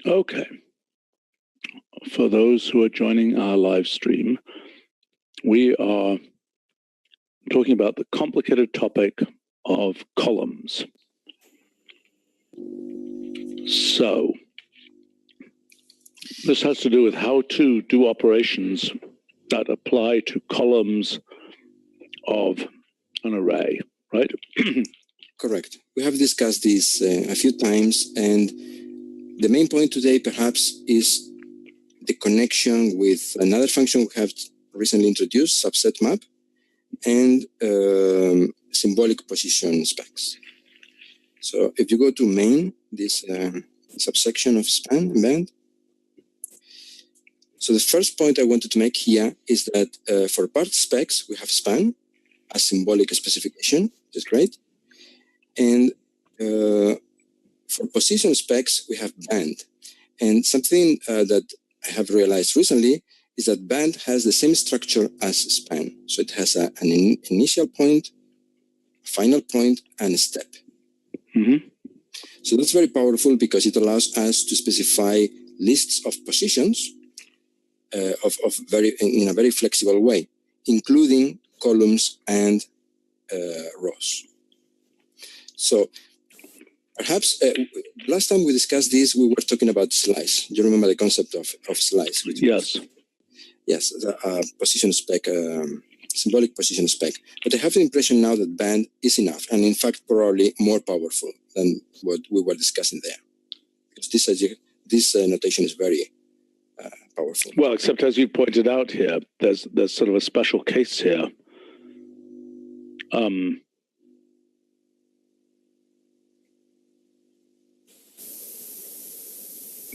Okay. For those who are joining our live stream, we are talking about the complicated topic of columns. So, this has to do with how to do operations that apply to columns of an array, right? Correct. We have discussed this a few times, and the main point today perhaps is the connection with another function we have recently introduced, subset map, and symbolic position specs. So if you go to main, this subsection of span and band, so the first point I wanted to make here is that for part specs, we have span, a symbolic specification, which is great. And for position specs, we have band. And something that I have realized recently is that band has the same structure as span. So it has an initial point, a final point, and a step. Mm-hmm. So that's very powerful because it allows us to specify lists of positions in a very flexible way, including columns and rows. So perhaps last time we discussed this, we were talking about slice. Do you remember the concept of slice? Yes. Yes, the position spec, symbolic position spec. But I have the impression now that band is enough, and in fact, probably more powerful than what we were discussing there. Because this notation is very powerful. Well, except as you pointed out here, there's sort of a special case here.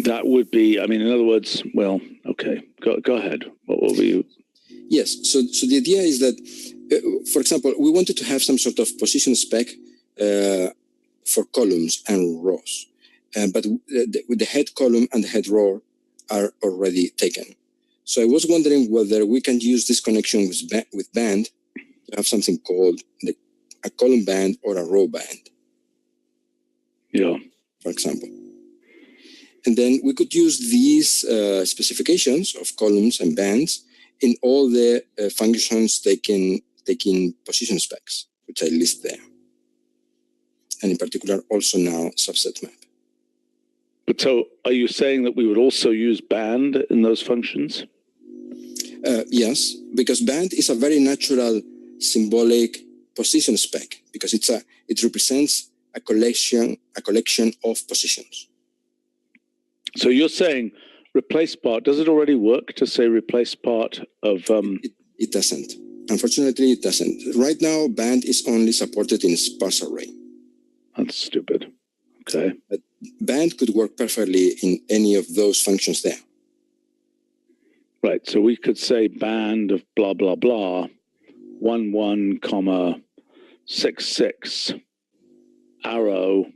That would be, I mean, in other words, well, okay, go ahead. What will you? Yes, so the idea is that, for example, we wanted to have some sort of position spec for columns and rows, but the head column and the head row are already taken. So I was wondering whether we can use this connection with band to have something called a column band or a row band. Yeah. For example. And then we could use these specifications of columns and bands in all the functions taking position specs, which I list there. And in particular, also now subset map. But so are you saying that we would also use band in those functions? Yes, because band is a very natural symbolic position spec because it represents a collection of positions. So you're saying replace part, does it already work to say replace part of... It doesn't. Unfortunately, it doesn't. Right now, band is only supported in sparse array. That's stupid. Okay. But band could work perfectly in any of those functions there. Right. So we could say band of blah, blah, blah, 11, 66, arrow,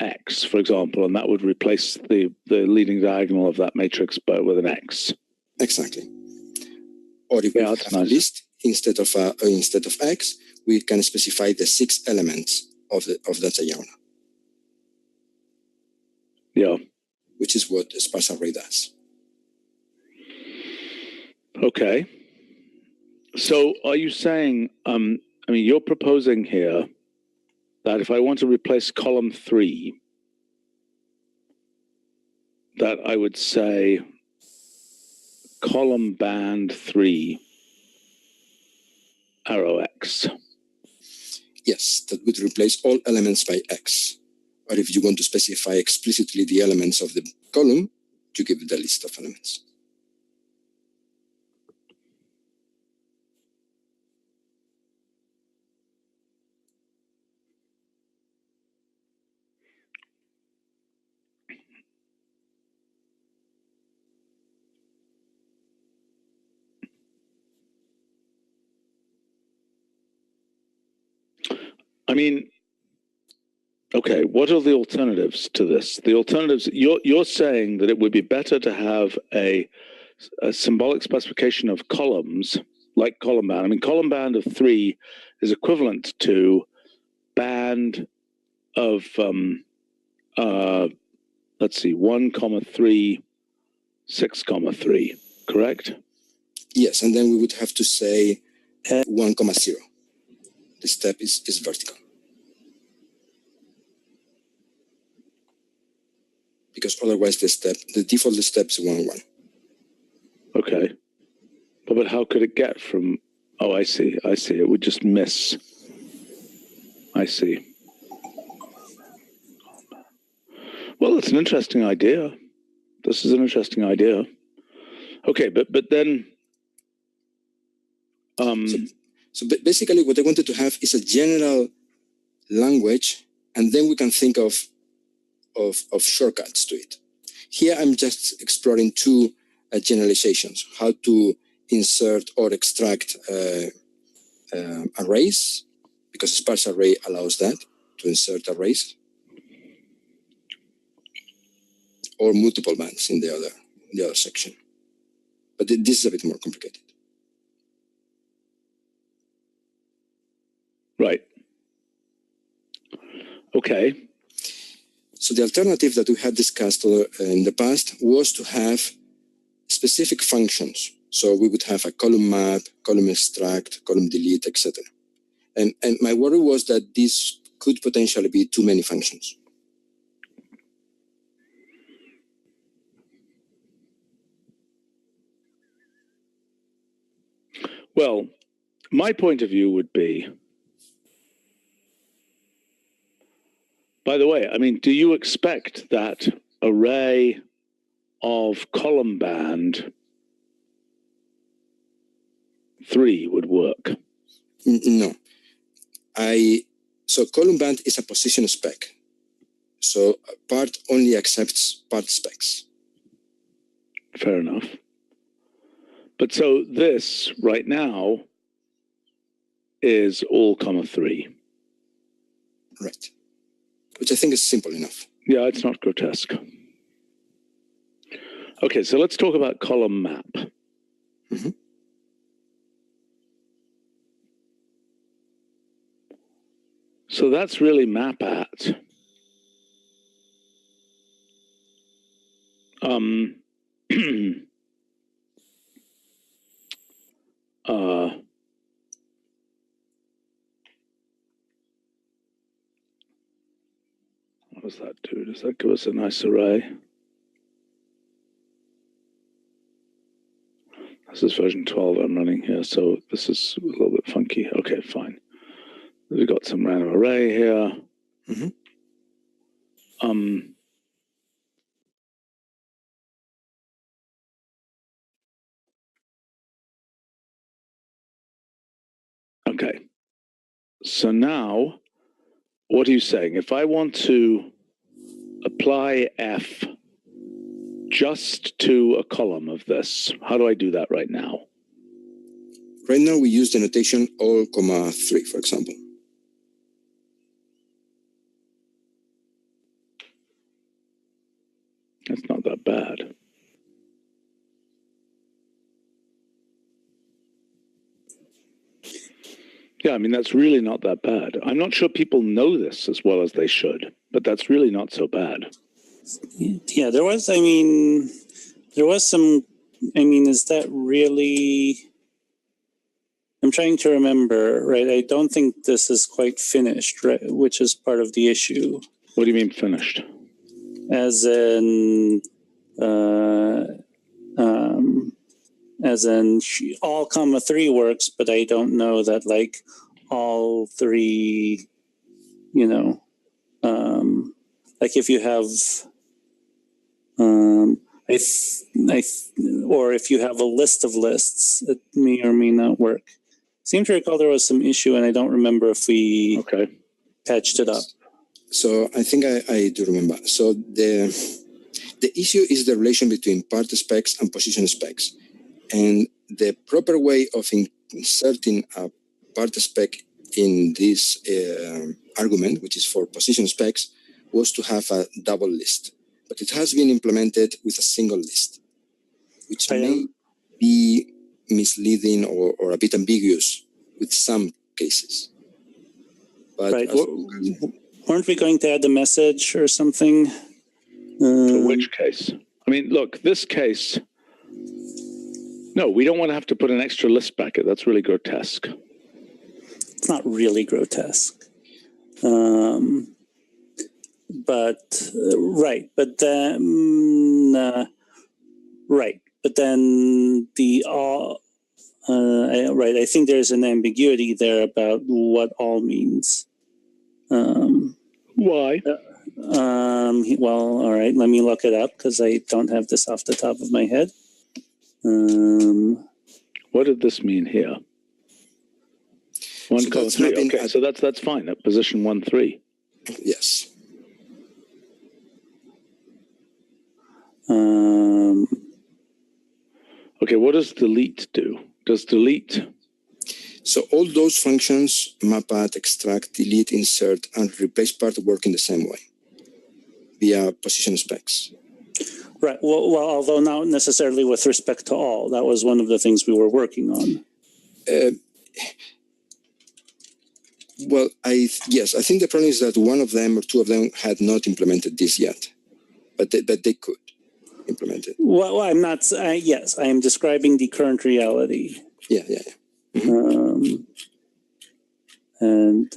X, for example, and that would replace the leading diagonal of that matrix but with an X. Exactly. Or if we have a list instead of X, we can specify the 6 elements of that diagonal. Yeah. Which is what a sparse array does. Okay. So are you saying, I mean, you're proposing here that if I want to replace column 3, that I would say column band 3, arrow X. Yes, that would replace all elements by X. Or if you want to specify explicitly the elements of the column, you give the list of elements. I mean, okay, what are the alternatives to this? The alternatives, you're saying that it would be better to have a symbolic specification of columns, like column band. I mean, column band of 3 is equivalent to band of let's see, 1, 3, 6, 3, correct? Yes, and then we would have to say 1, 0. The step is vertical. Because otherwise the default step is 1, 1. Okay. But how could it get from, oh, I see. It would just miss. I see. Well, it's an interesting idea. This is an interesting idea. Okay, but then... So basically what I wanted to have is a general language, and then we can think of shortcuts to it. Here I'm just exploring two generalizations, how to insert or extract arrays, because sparse array allows that, to insert arrays, or multiple bands in the other section. But this is a bit more complicated. Right. Okay. So the alternative that we had discussed in the past was to have specific functions. So we would have a column map, column extract, column delete, etc. And my worry was that this could potentially be too many functions. Well, my point of view would be, by the way, I mean, do you expect that array of column band 3 would work? No. So column band is a position spec. So part only accepts part specs. Fair enough. But so this right now is all comma 3. Right. Which I think is simple enough. Yeah, it's not grotesque. Okay, so let's talk about column map. Mm-hmm. So that's really map at. What does that do? Does that give us a nice array? This is version 12 I'm running here, so this is a little bit funky. Okay, fine. We've got some random array here. Mm-hmm. Okay. So now, what are you saying? If I want to apply F just to a column of this, how do I do that right now? Right now we use the notation all comma 3, for example. That's not that bad. Yeah, I mean, that's really not that bad. I'm not sure people know this as well as they should, but that's really not so bad. Yeah, there was some, is that really, I'm trying to remember, right? I don't think this is quite finished, right? Which is part of the issue. What do you mean finished? As in all comma 3 works, but I don't know that like all 3, like if you have, or if you have a list of lists, it may or may not work. Seem to recall there was some issue, and I don't remember if we patched it up. So I think I do remember. So the issue is the relation between part specs and position specs. And the proper way of inserting a part spec in this argument, which is for position specs, was to have a double list. But it has been implemented with a single list, which may be misleading or a bit ambiguous with some cases. But right. Weren't we going to add the message or something? For which case? I mean, look, this case, no, we don't want to have to put an extra list bracket. That's really grotesque. It's not really grotesque. But right, but then right, but then right. I think there's an ambiguity there about what all means. Why? Well, all right. Let me look it up because I don't have this off the top of my head. What did this mean here? One So column that's three. mapping Okay, so that's fine at position 1, 3. Yes. Okay, what does delete do? Does delete? So all those functions, map at, extract, delete, insert, and replace part work in the same way via position specs. Right. Well, although not necessarily with respect to all. That was one of the things we were working on. Well, yes, I think the problem is that one of them or two of them had not implemented this yet, but they could implement it. Well, I'm not. Yes, I am describing the current reality. Yeah. Mm-hmm. And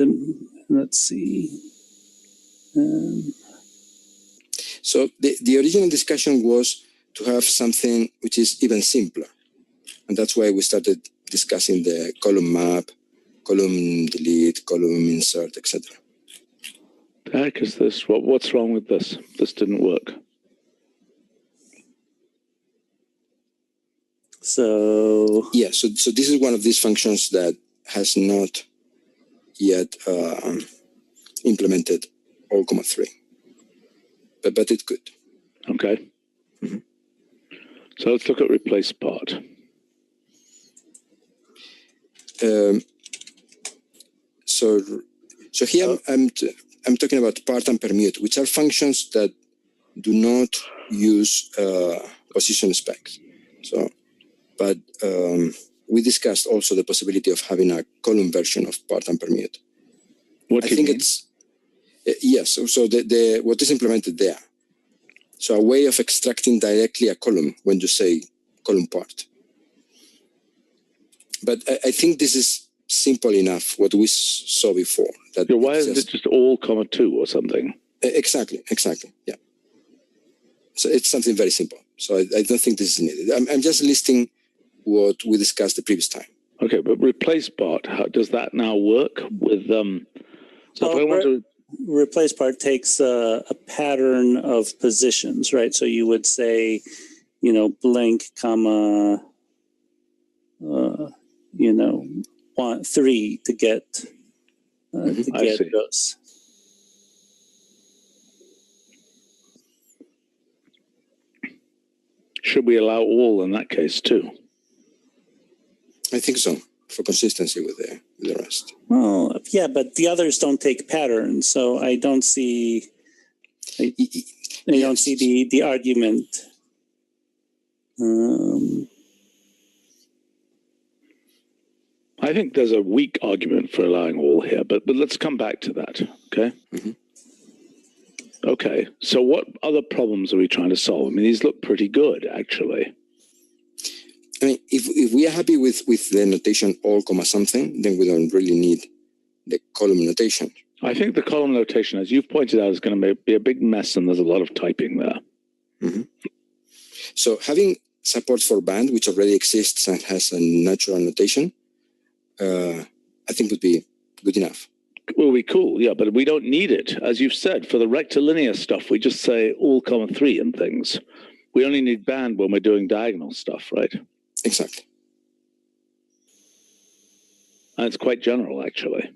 let's see. So the original discussion was to have something which is even simpler, and that's why we started discussing the column map, column delete, column insert, etc. The heck is this? What's wrong with this? This didn't work. So yeah, so this is one of these functions that has not yet implemented all, 3, but it could. Okay. Mm-hmm. So let's look at replace part. So here I'm talking about part and permute, which are functions that do not use position specs. So, but we discussed also the possibility of having a column version of part and permute. What do you mean? It's yes. So the what is implemented there. So a way of extracting directly a column when you say column part. But I think this is simple enough, what we saw before. That yeah, why isn't it just all, 2 or something? Exactly, yeah. So it's something very simple. So I don't think this is needed. I'm just listing what we discussed the previous time. Okay, but replace part, how does that now work with so if I want to replace part takes a pattern of positions, right? So you would say, blank, comma, 3 to get those. Should we allow all in that case too? I think so, for consistency with the rest. Well, yeah, but the others don't take patterns, so I don't see. I don't see the argument. I think there's a weak argument for allowing all here, but let's come back to that, okay? Mm-hmm. Okay, so what other problems are we trying to solve? I mean, these look pretty good, actually. I mean, if we are happy with the notation all, something, then we don't really need the column notation. I think the column notation, as you've pointed out, is going to be a big mess, and there's a lot of typing there. Mm-hmm. So having support for band, which already exists and has a natural notation, I think would be good enough. Will be cool, yeah, but we don't need it. As you've said, for the rectilinear stuff, we just say all, 3 and things. We only need band when we're doing diagonal stuff, right? Exactly. And it's quite general, actually.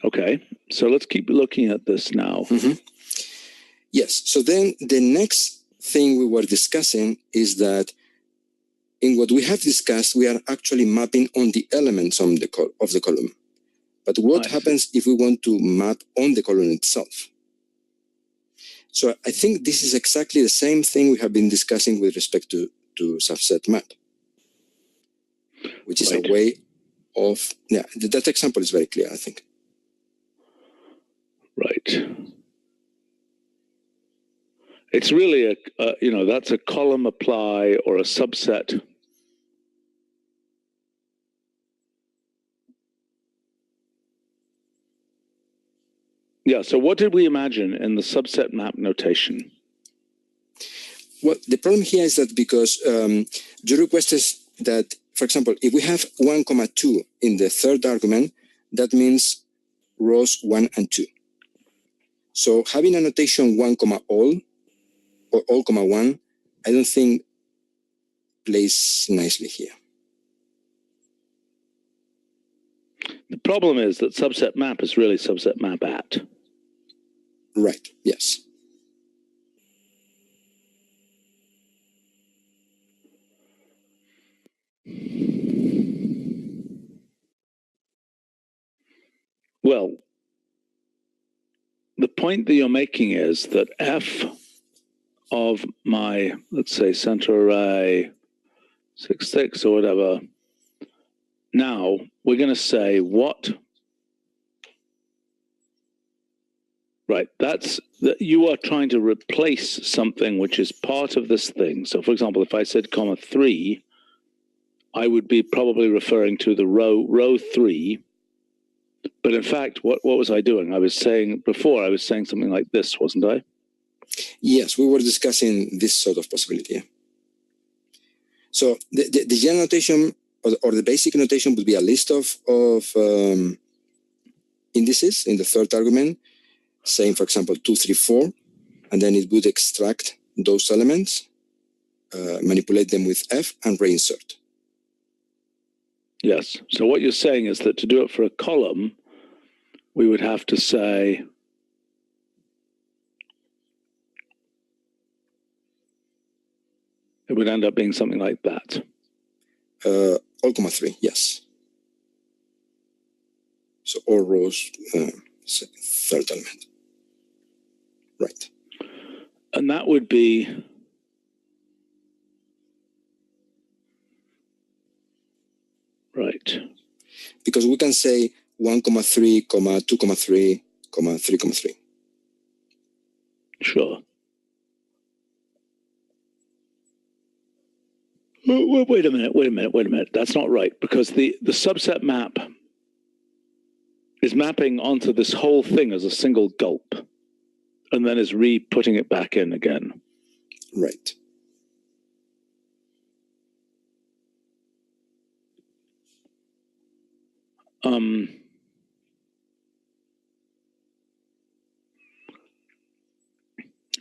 Okay, so let's keep looking at this now. Mm-hmm. Yes, so then the next thing we were discussing is that in what we have discussed, we are actually mapping on the elements of the column. But what happens if we want to map on the column itself? So I think this is exactly the same thing we have been discussing with respect to subset map, which is a way of, that example is very clear, I think. Right. It's really that's a column apply or a subset. Yeah, so what did we imagine in the subset map notation? Well, the problem here is that because you requested that, for example, if we have 1, 2 in the third argument, that means rows 1 and 2. So having a notation 1, all, or all, 1, I don't think plays nicely here. The problem is that subset map is really subset map at. Right, yes. Well, the point that you're making is that f of my, let's say, center array 6, 6 or whatever, now we're going to say what, right, that's that you are trying to replace something which is part of this thing. So for example, if I said comma 3, I would be probably referring to the row 3. But in fact, what was I doing? I was saying something like this, wasn't I? Yes, we were discussing this sort of possibility. So the general notation or the basic notation would be a list of indices in the third argument, saying, for example, 2, 3, 4, and then it would extract those elements, manipulate them with F, and reinsert. Yes. So what you're saying is that to do it for a column, we would have to say it would end up being something like that. All, 3, yes. So all rows, third element. Right. And that would be right. Because we can say 1, 3, 2, 3, 3, 3. Sure. Wait a minute. That's not right, because the subset map is mapping onto this whole thing as a single gulp, and then is putting it back in again. Right.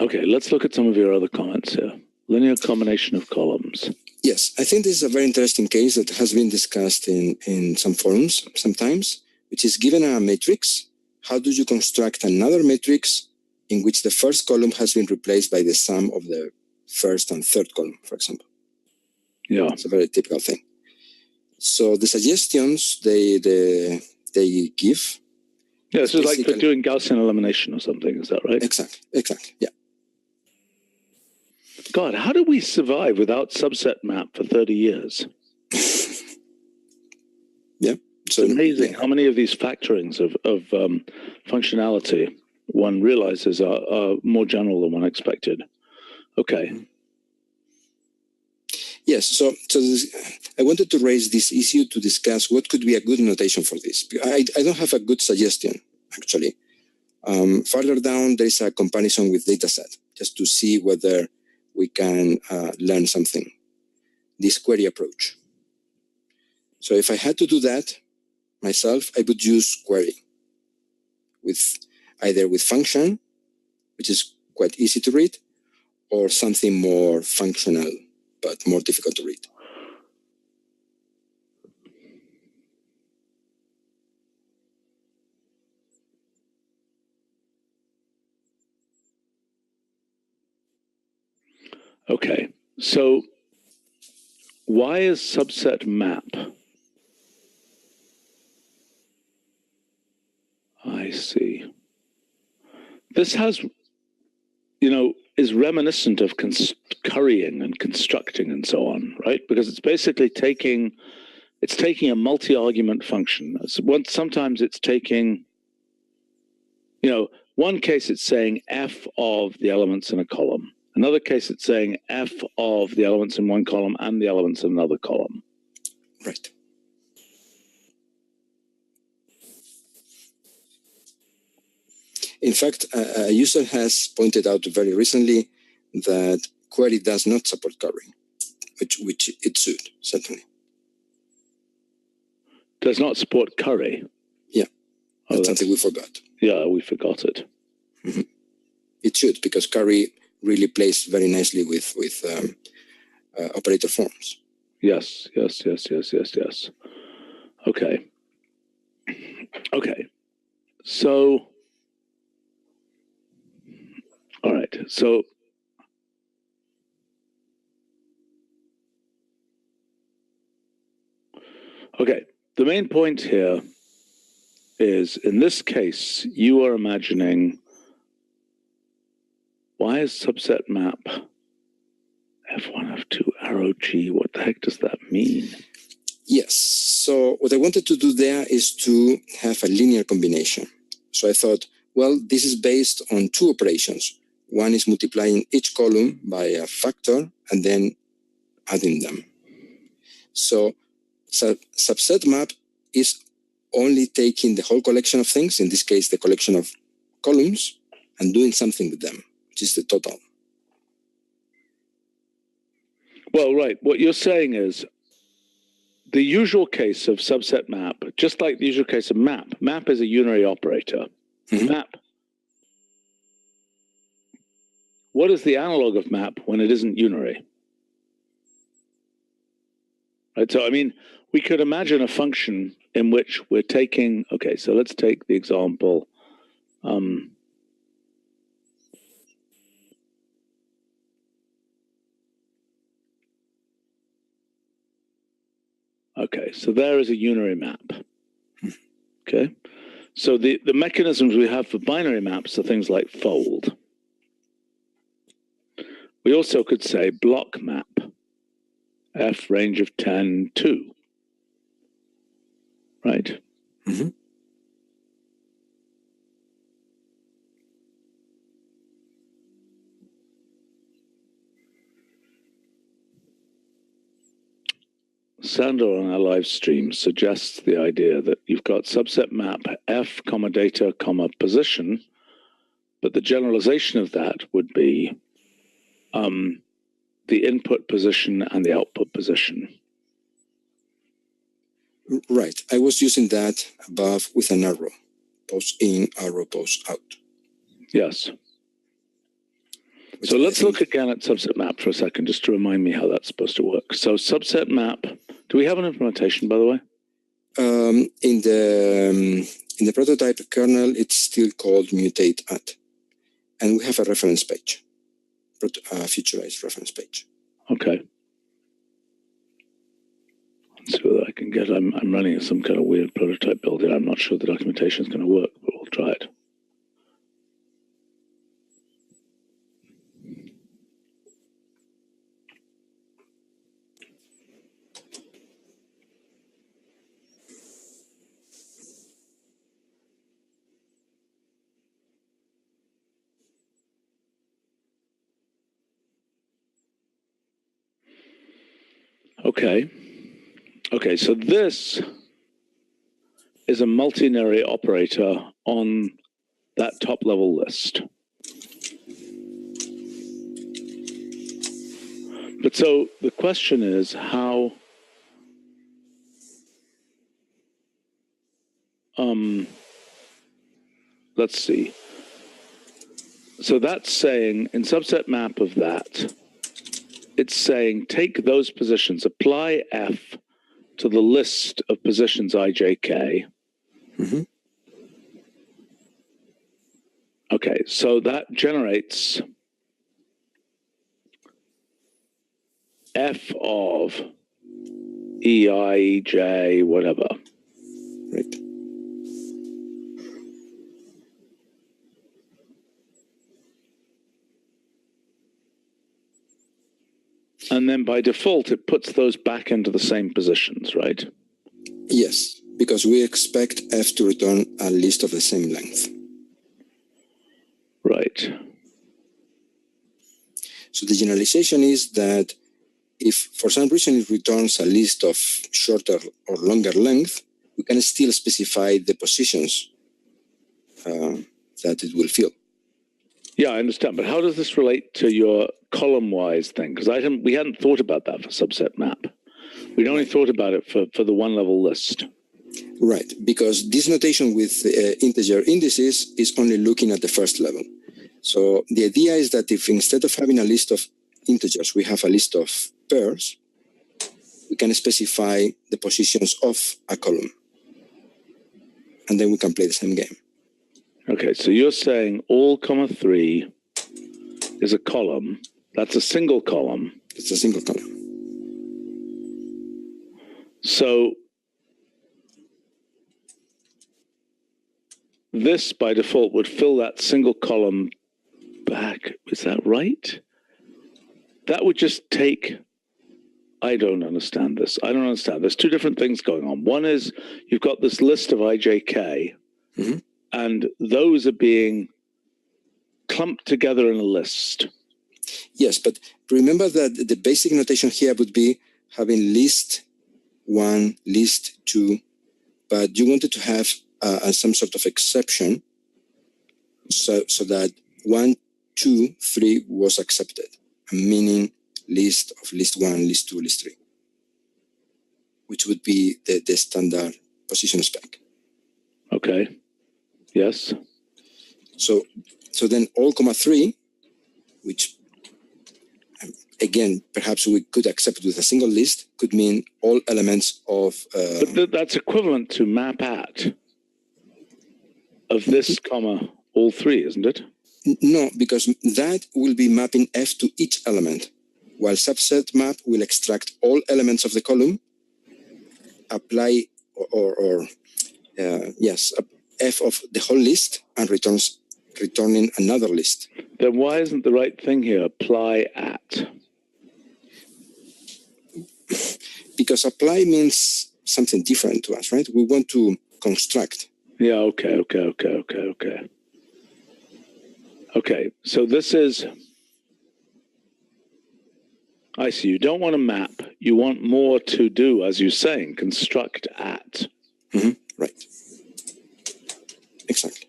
Okay, let's look at some of your other comments here. Linear combination of columns. Yes, I think this is a very interesting case that has been discussed in some forums sometimes, which is given a matrix, how do you construct another matrix in which the first column has been replaced by the sum of the first and third column, for example? Yeah. It's a very typical thing. So the suggestions they give. Yeah, this is like for doing Gaussian elimination or something, is that right? Exactly, yeah. God, how did we survive without subset map for 30 years? Yeah. So it's amazing how many of these factorings of functionality one realizes are more general than one expected. Okay. Yes, so I wanted to raise this issue to discuss what could be a good notation for this. I don't have a good suggestion, actually. Further down, there is a comparison with dataset, just to see whether we can learn something, this query approach. So if I had to do that myself, I would use query either with function, which is quite easy to read, or something more functional, but more difficult to read. Okay, so why is subset map? I see. This has, is reminiscent of currying and constructing and so on, right? Because it's basically taking a multi-argument function. Sometimes it's taking, one case it's saying f of the elements in a column, another case, it's saying f of the elements in one column and the elements in another column. Right. In fact, a user has pointed out very recently that query does not support curry, which it should, certainly. Does not support curry? Yeah, Oh, that's something we forgot. Yeah, we forgot it. Mm-hmm. It should, because curry really plays very nicely with operator forms. Yes. Okay. So, all right. So, okay. The main point here is, in this case, you are imagining, why is subset map F1, F2, arrow G? What the heck does that mean? Yes. So what I wanted to do there is to have a linear combination. So I thought, well, this is based on two operations. One is multiplying each column by a factor and then adding them. So subset map is only taking the whole collection of things, in this case, the collection of columns, and doing something with them, which is the total. Well, right. What you're saying is, the usual case of subset map, just like the usual case of map is a unary operator. Mm-hmm. Map. What is the analog of map when it isn't unary? Right. So, I mean, we could imagine a function in which we're taking, okay, so let's take the example. Okay, so there is a unary map. Okay, so the mechanisms we have for binary maps are things like fold. We also could say block map, F range of 10, 2. Right? Mm-hmm. Sandor on our live stream suggests the idea that you've got subset map F, comma data, comma position, but the generalization of that would be the input position and the output position. Right. I was using that above with an arrow. Post in, arrow, post out. Yes. So let's look again at subset map for a second, just to remind me how that's supposed to work. So subset map, do we have an implementation, by the way? In the prototype kernel, it's still called mutate at. And we have a reference page, a featureized reference page. Okay. Let's see what I can get. I'm running some kind of weird prototype build here. I'm not sure the documentation is going to work, but we'll try it. Okay, so this is a multinary operator on that top level list. But so the question is how let's see. So that's saying in subset map of that, it's saying take those positions, apply F to the list of positions IJK. Mm-hmm. Okay, so that generates F of EI, EJ, whatever. Right. And then by default, it puts those back into the same positions, right? Yes, because we expect F to return a list of the same length. Right. So the generalization is that if for some reason it returns a list of shorter or longer length, we can still specify the positions that it will fill. Yeah, I understand. But how does this relate to your column-wise thing? Because we hadn't thought about that for subset map. We'd only thought about it for the one-level list. Right, because this notation with integer indices is only looking at the first level. So the idea is that if instead of having a list of integers, we have a list of pairs, we can specify the positions of a column. And then we can play the same game. Okay, so you're saying all comma 3 is a column. That's a single column. It's a single column. So this, by default, would fill that single column back. Is that right? That would just take... I don't understand this. I don't understand. There's two different things going on. One is you've got this list of IJK, and those are being clumped together in a list. Yes, but remember that the basic notation here would be having list 1, list 2, but you wanted to have some sort of exception so that 1, 2, 3 was accepted, meaning list of list 1, list 2, list 3, which would be the standard position spec. Okay. Yes. So then all comma 3, which again, perhaps we could accept with a single list, could mean all elements of... But that's equivalent to map at of this comma all 3, isn't it? No, because that will be mapping F to each element, while subset map will extract all elements of the column, apply F of the whole list, and returning another list. Then why isn't the right thing here apply at? Because apply means something different to us, right? We want to construct. Yeah, okay. Okay, so this is... I see. You don't want to map. You want more to do, as you're saying, construct at. Right. Exactly.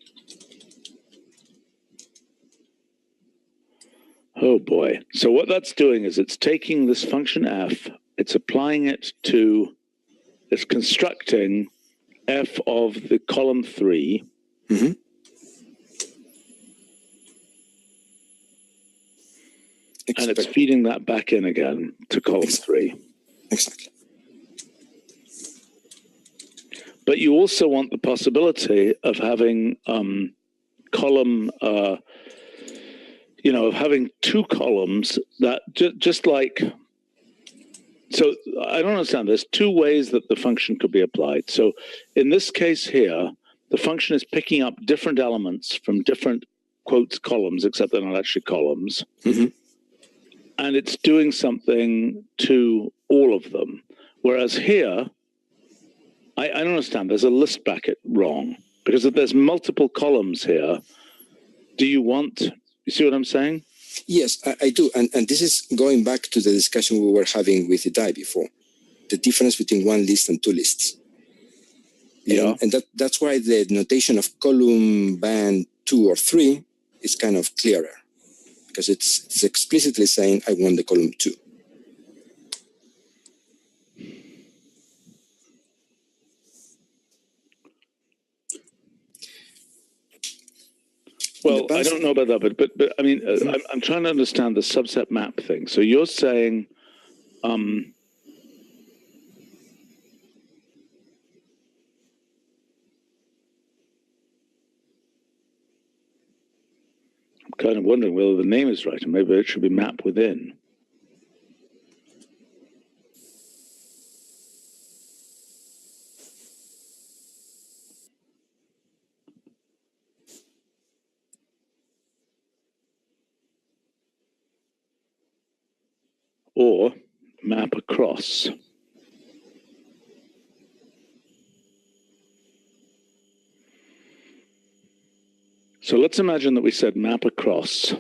Oh, boy. So what that's doing is it's taking this function f, it's applying it to, it's constructing f of the column 3. And it's feeding that back in again to column 3. Exactly. But you also want the possibility of having column, of having two columns that just like... So I don't understand. There's two ways that the function could be applied. So in this case here, the function is picking up different elements from different quotes columns, except they're not actually columns. And it's doing something to all of them. Whereas here, I don't understand. There's a list bracket wrong. Because if there's multiple columns here, you see what I'm saying? Yes, I do. And this is going back to the discussion we were having with Itai before. The difference between one list and two lists. Yeah. And that's why the notation of column band 2 or 3 is kind of clearer. Because it's explicitly saying, I want the column 2. Well, I don't know about that, but I mean, I'm trying to understand the subset map thing. So you're saying, I'm kind of wondering whether the name is right, and maybe it should be map within. Or map across. So let's imagine that we said map across.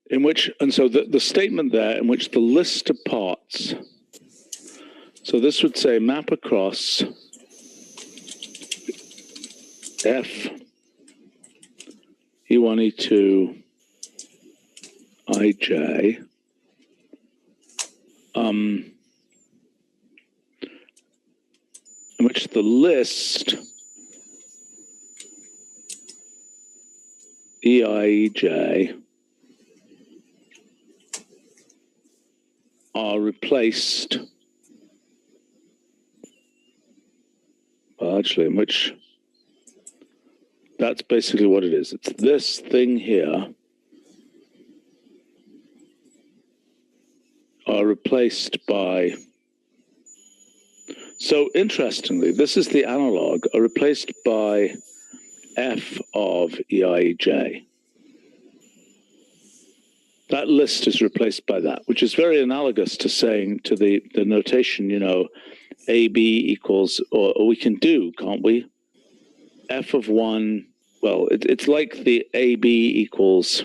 in which, and so the statement there in which the list of parts, so this would say map across F E1, E2, IJ, in which the list EIJ are replaced, well, actually, in which that's basically what it is. It's this thing here are replaced by, so interestingly, this is the analog, are replaced by F of EIJ. That list is replaced by that, which is very analogous to saying to the notation, you know, AB equals, or we can do, can't we? F of 1, well, it's like the AB equals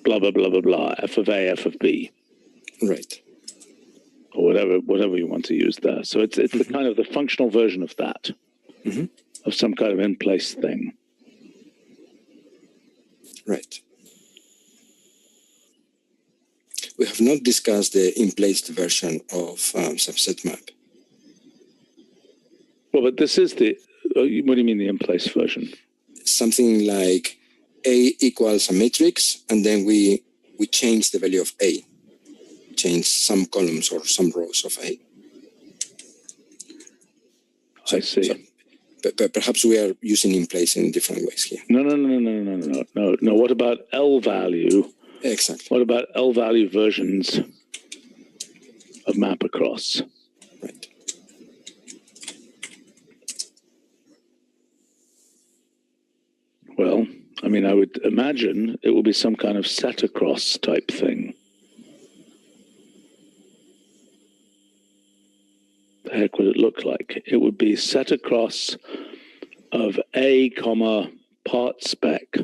blah, blah, blah, blah, blah, F of A, F of B. Right. Or whatever you want to use there. So it's the kind of the functional version of that, of some kind of in-place thing. Right. We have not discussed the in-place version of subset map. Well, but this is the, what do you mean the in-place version? Something like A equals a matrix, and then we change the value of A. Change some columns or some rows of A. I see. But perhaps we are using in place in different ways here. No. What about L value? Exactly. What about L value versions of map across? Right. Well, I mean, I would imagine it will be some kind of set across type thing. The heck would it look like? It would be set across of A, comma, part spec.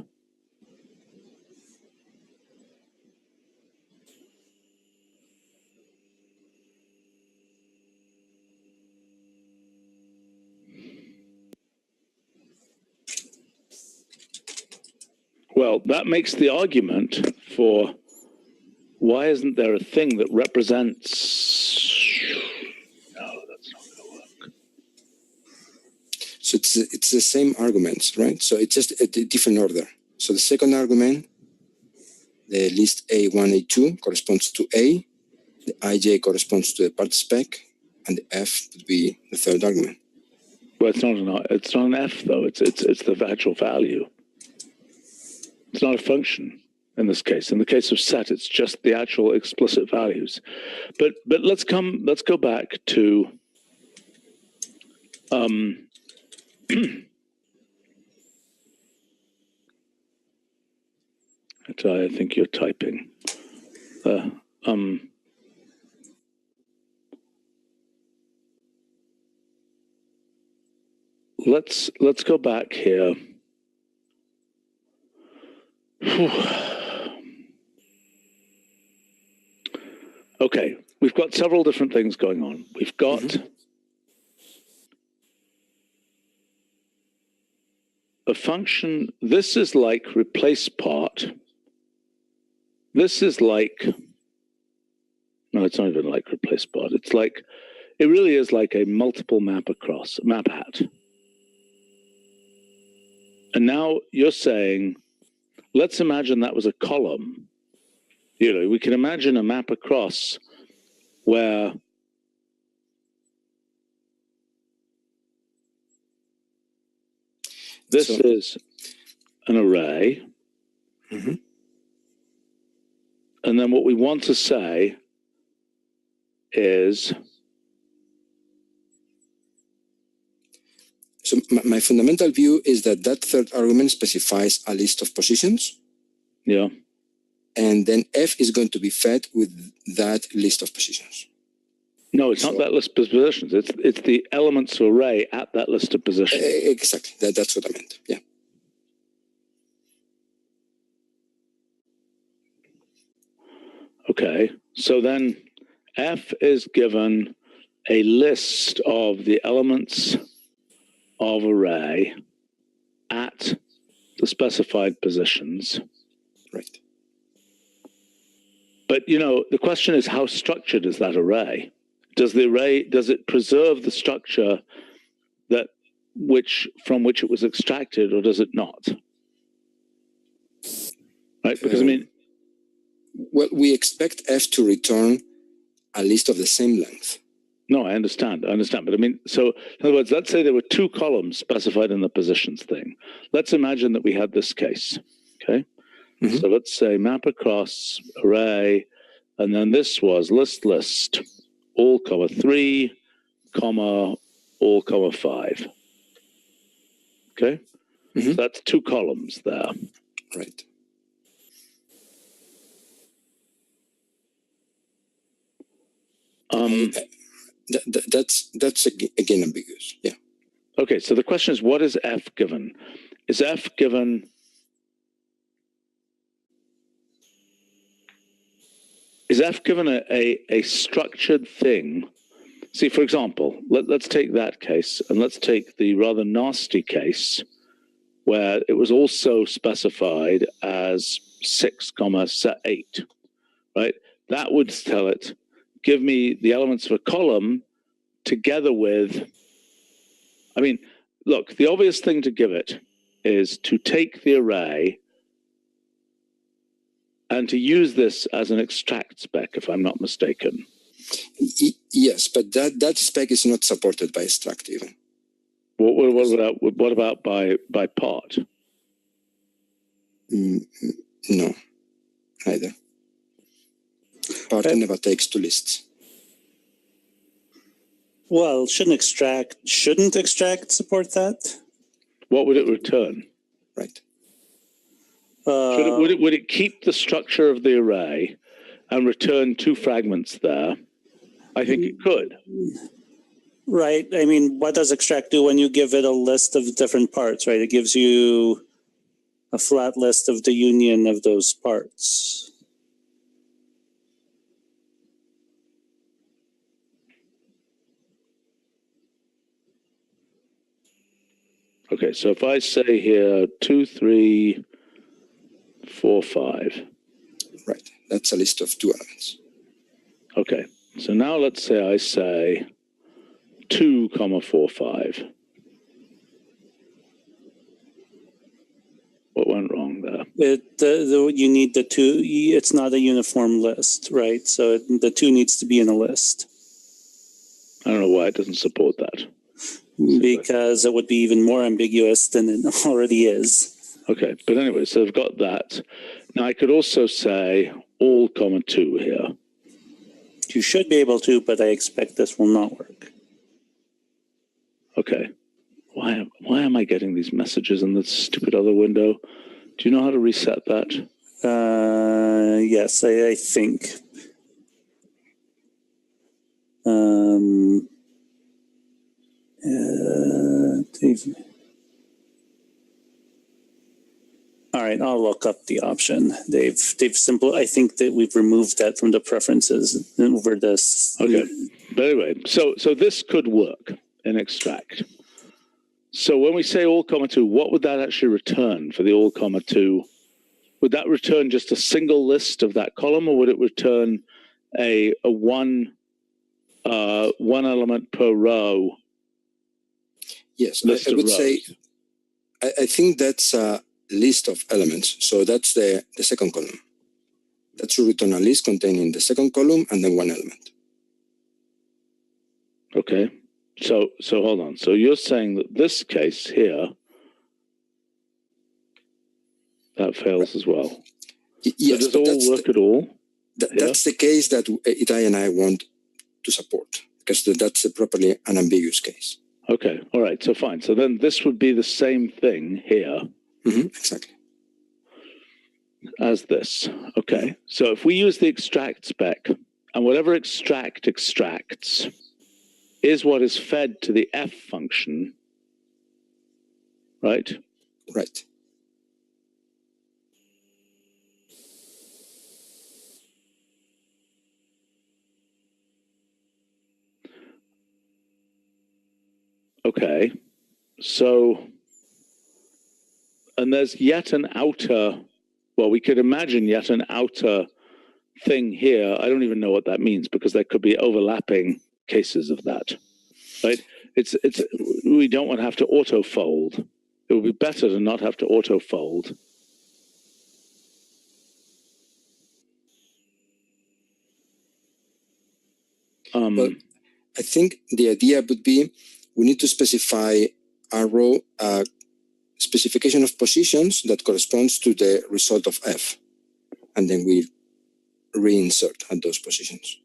Well, that makes the argument for why isn't there a thing that represents... No, that's not going to work. So it's the same arguments, right? So it's just a different order. So the second argument, the list A1, A2 corresponds to A, the IJ corresponds to the part spec, and the F would be the third argument. Well, it's not an F though. It's the actual value. It's not a function in this case. In the case of set, it's just the actual explicit values. But let's go back to I think you're typing. Let's go back here. Okay, we've got several different things going on. We've got a function. This is like replace part. This is like, no, it's not even like replace part. It's like, it really is like a multiple map across, map hat. And now you're saying, let's imagine that was a column. You know, we can imagine a map across where this is an array. And then what we want to say is... So my fundamental view is that third argument specifies a list of positions. Yeah. And then F is going to be fed with that list of positions. No, it's not that list of positions. It's the elements array at that list of positions. Exactly. That's what I meant. Yeah. Okay, so then F is given a list of the elements of array at the specified positions. Right. But, the question is, how structured is that array? Does it preserve the structure from which it was extracted, or does it not? Right, because well, we expect F to return a list of the same length. No, I understand. But so in other words, let's say there were two columns specified in the positions thing. Let's imagine that we had this case. Okay. Mm-hmm. So let's say map across array, and then this was list, all comma 3, comma, all comma 5. Okay. Mm-hmm. So that's two columns there. Right. That's again ambiguous. Yeah. Okay, so the question is, what is F given? Is F given a structured thing? See, for example, let's take that case, and let's take the rather nasty case where it was also specified as 6, 8, right? That would tell it, give me the elements of a column together with, look, the obvious thing to give it is to take the array and to use this as an extract spec, if I'm not mistaken. Yes, but that spec is not supported by struct even. What about by part? No, neither. Part never takes two lists. Well, shouldn't extract support that? What would it return? Right. Would it keep the structure of the array and return two fragments there? I think it could. Right. What does extract do when you give it a list of different parts, right? It gives you a flat list of the union of those parts. Okay, so if I say here 2, 3, 4, 5. Right, that's a list of two elements. Okay, so now let's say I say 2, 4, 5. What went wrong there? You need the two. It's not a uniform list, right? So the 2 needs to be in a list. I don't know why it doesn't support that. Because it would be even more ambiguous than it already is. Okay, but anyway, so I've got that. Now I could also say all comma 2 here. You should be able to, but I expect this will not work. Okay. Why am I getting these messages in this stupid other window? Do you know how to reset that? Yes, I think. All right, I'll look up the option. They've I think that we've removed that from the preferences over this. Okay, but anyway, so this could work in extract. So when we say all comma 2, what would that actually return for the all comma 2? Would that return just a single list of that column, or would it return a one element per row? Yes, I would say, I think that's a list of elements. So that's the second column. That should return a list containing the second column and then one element. Okay. So hold on. So you're saying that this case here, that fails as well. Yes. So does all work at all? That's the case that Itai and I want to support, because that's a properly unambiguous case. Okay. All right. So fine. So then this would be the same thing here. Mm-hmm, exactly. As this. Okay. So if we use the extract spec, and whatever extract extracts is what is fed to the F function, right? Right. Okay. So, and there's yet an outer, well, we could imagine yet an outer thing here. I don't even know what that means because there could be overlapping cases of that, right? We don't want to have to auto fold. It would be better to not have to auto fold. Well, I think the idea would be we need to specify a row specification of positions that corresponds to the result of F, and then we reinsert at those positions.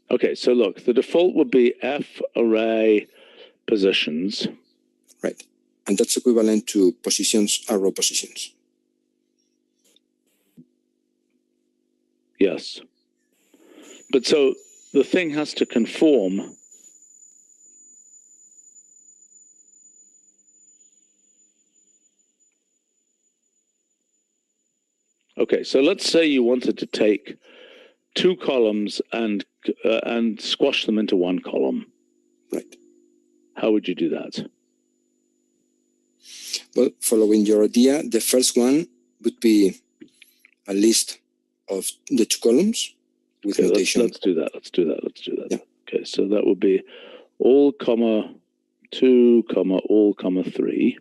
Okay, so look, the default would be F array positions. Right. And that's equivalent to positions, arrow positions. Yes. But so the thing has to conform. Okay, so let's say you wanted to take two columns and squash them into one column. Right. How would you do that? Well, following your idea, the first one would be a list of the two columns with okay, notation. Let's do that. Let's do that. Yeah. Okay, so that would be all comma 2 comma all comma 3.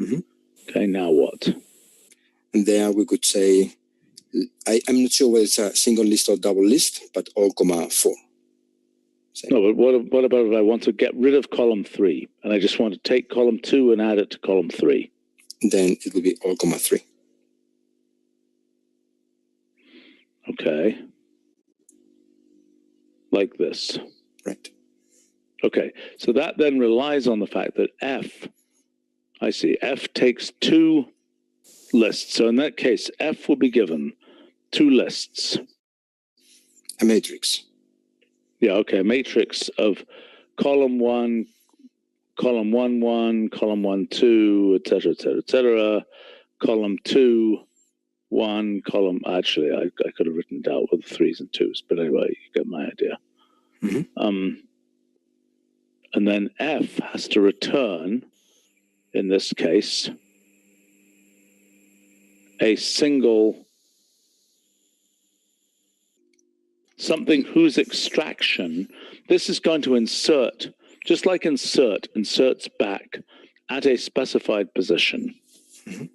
Mm-hmm. Okay, now what? And there we could say, I'm not sure whether it's a single list or double list, but all comma 4. Same. No, but what about if I want to get rid of column 3 and I just want to take column 2 and add it to column 3? Then it will be all comma 3. Okay. Like this. Right. Okay, so that then relies on the fact that F takes two lists. So in that case, F will be given two lists. A matrix. Yeah, okay, a matrix of column 1, column 1, 1, column 1, 2, et cetera, column 2, 1, column, actually, I could have written it out with 3s and 2s, but anyway, you get my idea. Mm-hmm. And then F has to return, in this case, a single, something whose extraction, this is going to insert, just like insert inserts back at a specified position. Mm-hmm.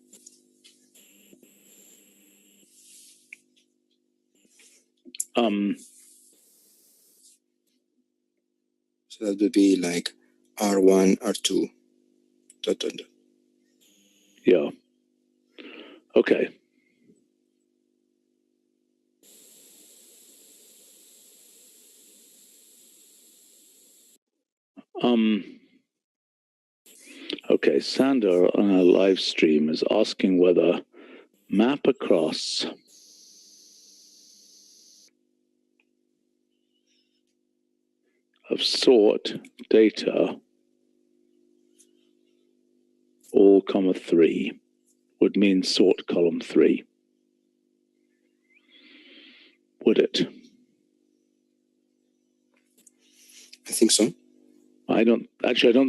So that would be like R1, R2, ... Yeah. Okay. Okay, Sander on our live stream is asking whether map across of sort data all comma 3 would mean sort column 3. Would it? I think so. I don't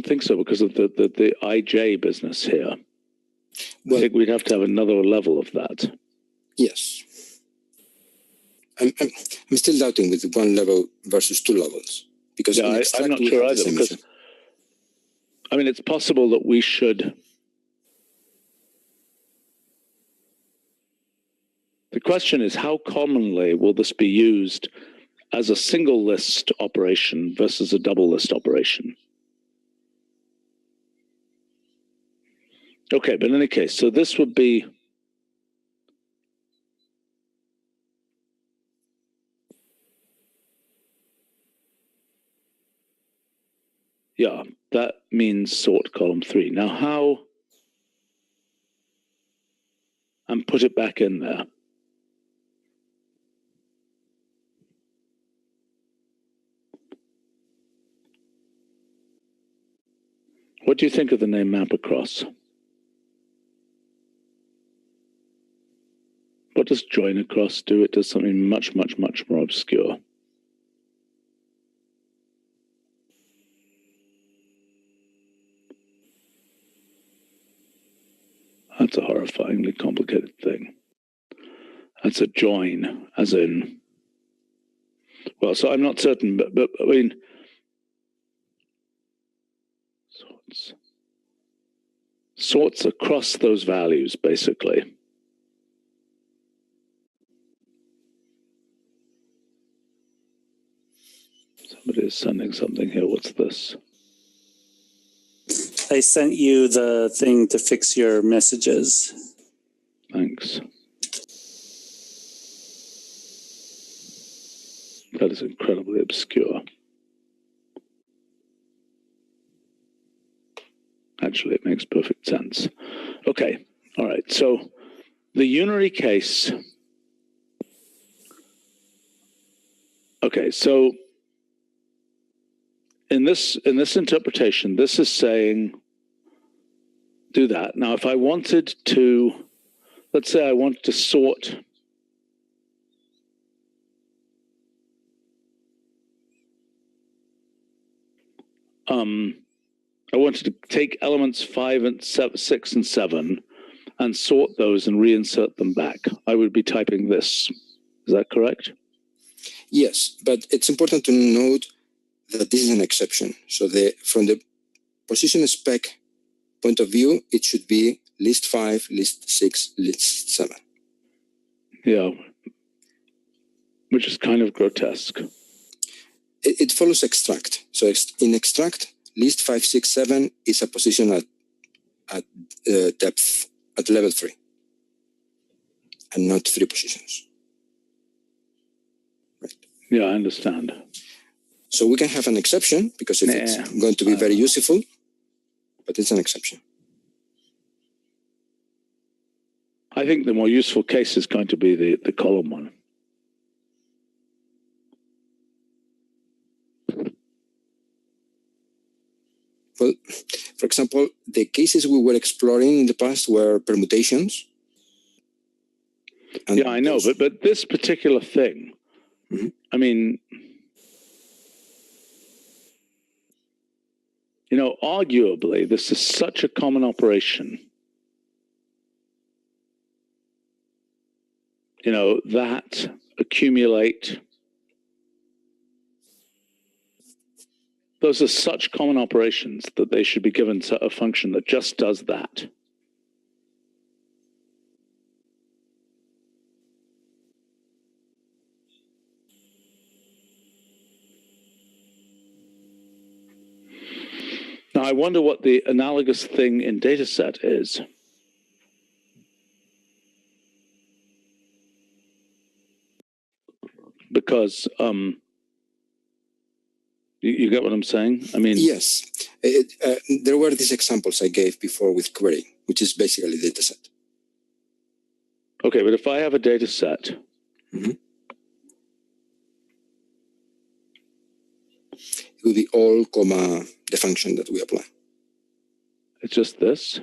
think so because of the IJ business here. Well, I think we'd have to have another level of that. yes. I'm still doubting with 1 level versus 2 levels. Because Yeah, I'm not sure either because, I mean, it's possible that we should. The question is, how commonly will this be used as a single list operation versus a double list operation? Okay, but in any case, so this would be, yeah, that means sort column 3. Now how, and put it back in there. What do you think of the name map across? What does join across do? It does something much, much, much more obscure. complicated thing. That's a join, as in, well, so I'm not certain, but I mean, sorts across those values, basically. Somebody is sending something here. What's this? I sent you the thing to fix your messages. Thanks. That is incredibly obscure. Actually, it makes perfect sense. Okay, all right. So the unary case. Okay, so in this interpretation, this is saying do that. Now, if I wanted to, let's say I wanted to sort I wanted to take elements 5 and 6 and 7 and sort those and reinsert them back. I would be typing this. Is that correct? Yes, but it's important to note that this is an exception. So from the position spec point of view, it should be list 5, list 6, list 7. Yeah, which is kind of grotesque. It follows extract. So in extract, list 5, 6, 7 is a position at depth, at level 3, and not 3 positions. Right. Yeah, I understand. So we can have an exception because it's going to be very useful, but it's an exception. I think the more useful case is going to be the column one. Well, for example, the cases we were exploring in the past were permutations. Yeah, I know, but this particular thing, I mean, you know, arguably, this is such a common operation, you know, that accumulate. Those are such common operations that they should be given a function that just does that. Now, I wonder what the analogous thing in dataset is. Because you get what I'm saying? I mean, yes, there were these examples I gave before with query, which is basically dataset. Okay, but if I have a dataset, it will be all comma the function that we apply. It's just this.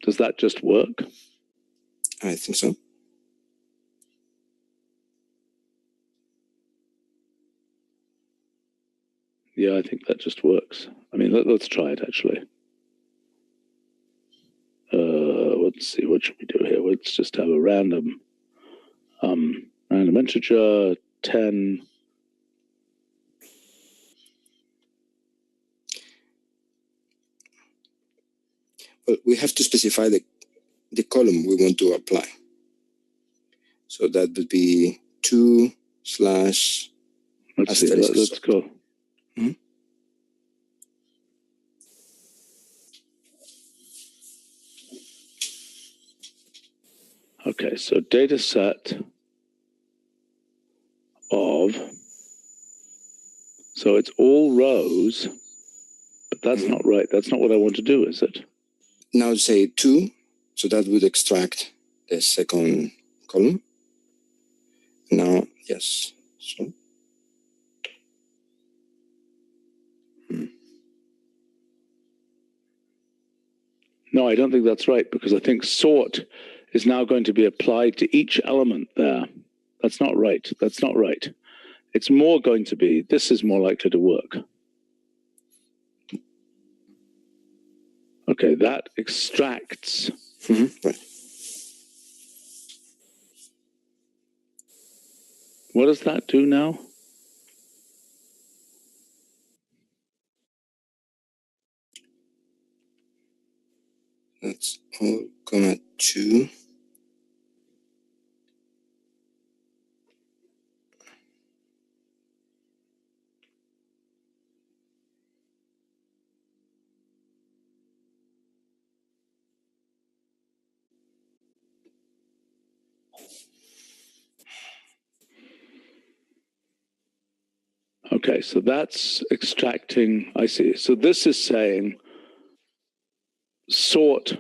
Does that just work? I think so. Yeah, I think that just works. I mean, let's try it, actually. Let's see, what should we do here? Let's just have a random integer, 10. Well, we have to specify the column we want to apply. So that would be 2 / Let's see, let's go. Okay, so data set of, so it's all rows, but that's not right. That's not what I want to do, is it? Now say 2, so that would extract the second column. Now, yes, so. No, I don't think that's right, because I think sort is now going to be applied to each element there. That's not right. That's not right. It's more going to be, this is more likely to work. Okay, that extracts. Right. What does that do now? That's all, comma 2. Okay, so that's extracting, I see. So this is saying sort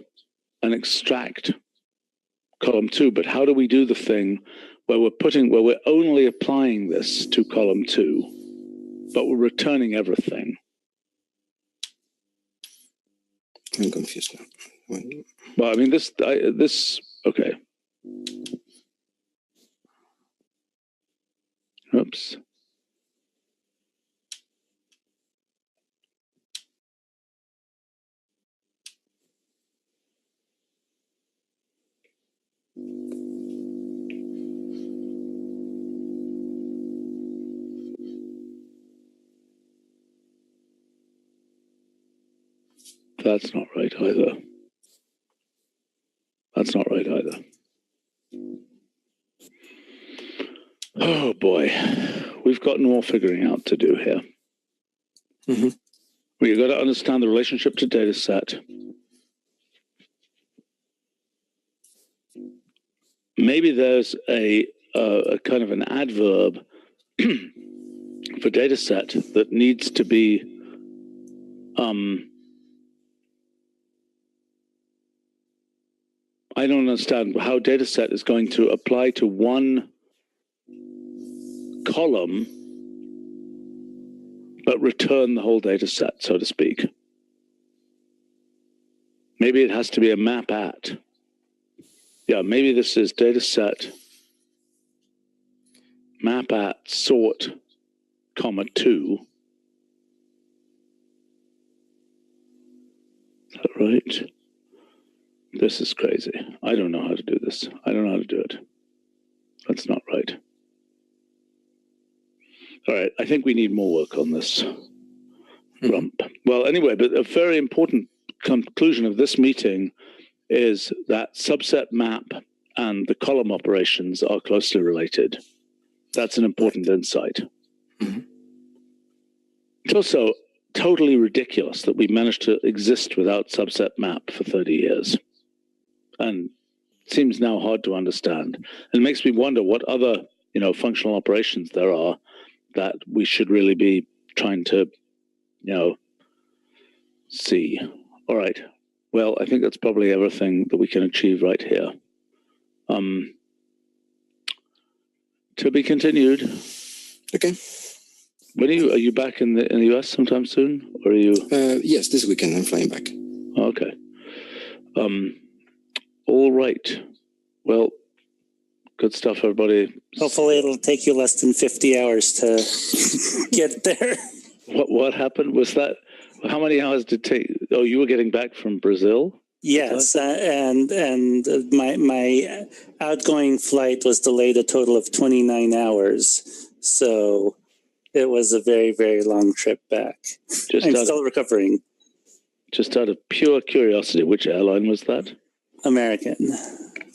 and extract column 2, but how do we do the thing where we're only applying this to column 2, but we're returning everything? I'm confused now. Well, I mean, this, okay. Oops. That's not right either. That's not right either. Oh boy, we've got more figuring out to do here. Mm-hmm. We've got to understand the relationship to data set. Maybe there's a kind of an adverb for data set that needs to be I don't understand how data set is going to apply to one column but return the whole data set, so to speak. Maybe it has to be a map at. Yeah, maybe this is data set map at sort, comma 2. Is that right? This is crazy. I don't know how to do this. I don't know how to do it. That's not right. All right, I think we need more work on this. Rump. Well, anyway, but a very important conclusion of this meeting is that subset map and the column operations are closely related. That's an important insight. Mm-hmm. It's also totally ridiculous that we managed to exist without subset map for 30 years. And it seems now hard to understand. And it makes me wonder what other, functional operations there are that we should really be trying to, see. All right. Well, I think that's probably everything that we can achieve right here. To be continued. Okay. When are you back in the US sometime soon, or are you? Yes, this weekend I'm flying back. Okay. All right. Well, good stuff, everybody. Hopefully it'll take you less than 50 hours to get there. What happened? Was that, how many hours did it take? Oh, you were getting back from Brazil? Yes, and my outgoing flight was delayed a total of 29 hours. So it was a very, very long trip back. I'm still recovering. Just out of pure curiosity, which airline was that? American.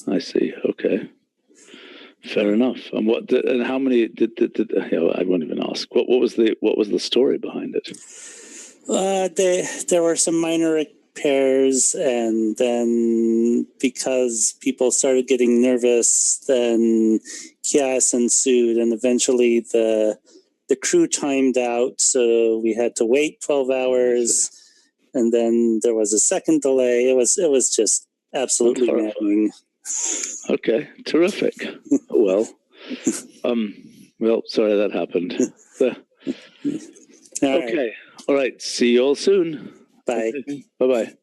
I see. Okay. Fair enough. And how many did I won't even ask. What was the story behind it? There were some minor repairs, and then because people started getting nervous, then chaos ensued, and eventually the crew timed out, so we had to wait 12 hours, and then there was a second delay. It was just absolutely maddening. Okay, terrific. Well, sorry that happened. Okay. All right. See you all soon. Bye. Bye-bye.